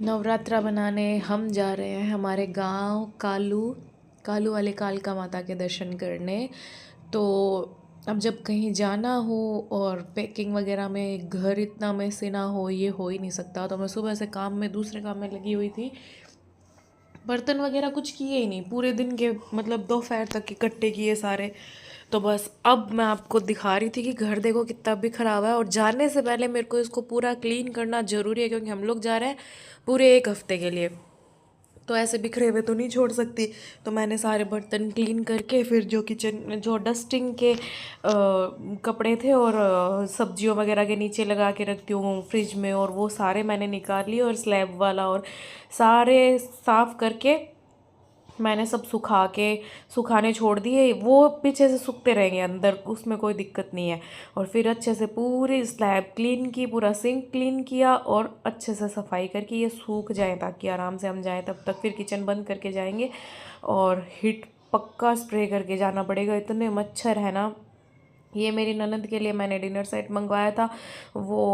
नवरात्रा बनाने हम जा रहे हैं हमारे गांव कालू कालू वाले कालका माता के दर्शन करने। तो अब जब कहीं जाना हो और पैकिंग वगैरह में घर इतना मैसी ना हो, ये हो ही नहीं सकता। तो मैं सुबह से दूसरे काम में लगी हुई थी। बर्तन वगैरह कुछ किए ही नहीं पूरे दिन के, मतलब दोपहर तक इकट्ठे किए सारे। तो बस अब मैं आपको दिखा रही थी कि घर देखो कितना भी खराब है, और जाने से पहले मेरे को इसको पूरा क्लीन करना ज़रूरी है, क्योंकि हम लोग जा रहे हैं पूरे एक हफ्ते के लिए। तो ऐसे बिखरे हुए तो नहीं छोड़ सकती। तो मैंने सारे बर्तन क्लीन करके फिर जो किचन जो डस्टिंग के कपड़े थे और सब्जियों वगैरह के नीचे लगा के रखती हूँ फ्रिज में, और वो सारे मैंने निकाल लिए, और स्लैब वाला और सारे साफ करके मैंने सब सुखाने छोड़ दिए। वो पीछे से सूखते रहेंगे अंदर, उसमें कोई दिक्कत नहीं है। और फिर अच्छे से पूरी स्लैब क्लीन की, पूरा सिंक क्लीन किया, और अच्छे से सफाई करके ये सूख जाए ताकि आराम से हम जाएं। तब तक फिर किचन बंद करके जाएंगे, और हीट पक्का स्प्रे करके जाना पड़ेगा, इतने मच्छर है ना। ये मेरी ननद के लिए मैंने डिनर सेट मंगवाया था। वो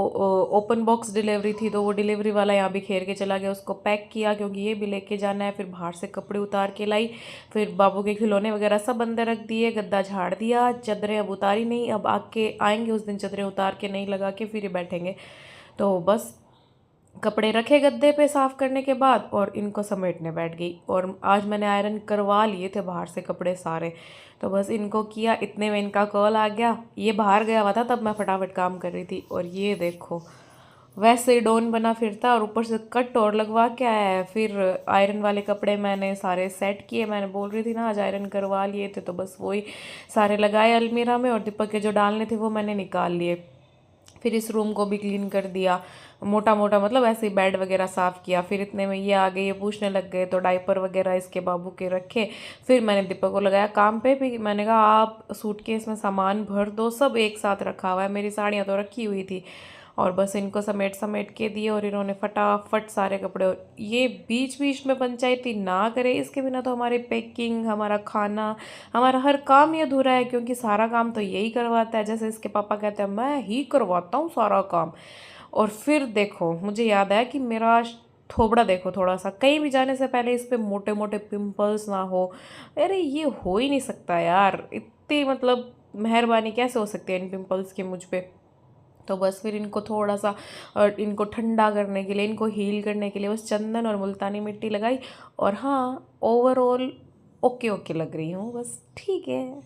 ओपन बॉक्स डिलीवरी थी, तो वो डिलीवरी वाला यहाँ बिखेर के चला गया। उसको पैक किया क्योंकि ये भी लेके जाना है। फिर बाहर से कपड़े उतार के लाई, फिर बाबू के खिलौने वगैरह सब अंदर रख दिए, गद्दा झाड़ दिया, चादरें अब उतारी नहीं। अब आके आएंगे उस दिन चादरें उतार के नहीं लगा के फिर ही बैठेंगे। तो बस कपड़े रखे गद्दे पे साफ़ करने के बाद, और इनको समेटने बैठ गई। और आज मैंने आयरन करवा लिए थे बाहर से कपड़े सारे। तो बस इनको किया, इतने में इनका कॉल आ गया। ये बाहर गया हुआ था, तब मैं फटाफट काम कर रही थी। और ये देखो वैसे ही डॉन बना फिरता, और ऊपर से कट और लगवा के आया है। फिर आयरन वाले कपड़े मैंने सारे सेट किए, मैंने बोल रही थी ना आज आयरन करवा लिए थे, तो बस वही सारे लगाए अलमीरा में, और दीपक के जो डालने थे वो मैंने निकाल लिए। फिर इस रूम को भी क्लीन कर दिया, मोटा मोटा मतलब ऐसे ही बेड वगैरह साफ़ किया। फिर इतने में ये आ गए, ये पूछने लग गए, तो डायपर वगैरह इसके बाबू के रखे। फिर मैंने दीपक को लगाया काम पे भी। मैंने कहा आप सूटकेस में सामान भर दो, सब एक साथ रखा हुआ है, मेरी साड़ियाँ तो रखी हुई थी। और बस इनको समेट समेट के दिए, और इन्होंने फटाफट सारे कपड़े। ये बीच बीच में पंचायती ना करे, इसके बिना तो हमारी पैकिंग, हमारा खाना, हमारा हर काम ही अधूरा है, क्योंकि सारा काम तो यही करवाता है। जैसे इसके पापा कहते हैं मैं ही करवाता हूँ सारा काम। और फिर देखो मुझे याद आया कि मेरा थोबड़ा देखो, थोड़ा सा कहीं भी जाने से पहले इस पे मोटे मोटे पिंपल्स ना हो। अरे ये हो ही नहीं सकता यार, इतनी मतलब मेहरबानी कैसे हो सकती है इन पिंपल्स की मुझ पे। तो बस फिर इनको थोड़ा सा, और इनको ठंडा करने के लिए, इनको हील करने के लिए बस चंदन और मुल्तानी मिट्टी लगाई। और हाँ, ओवरऑल ओके ओके लग रही हूँ, बस ठीक है।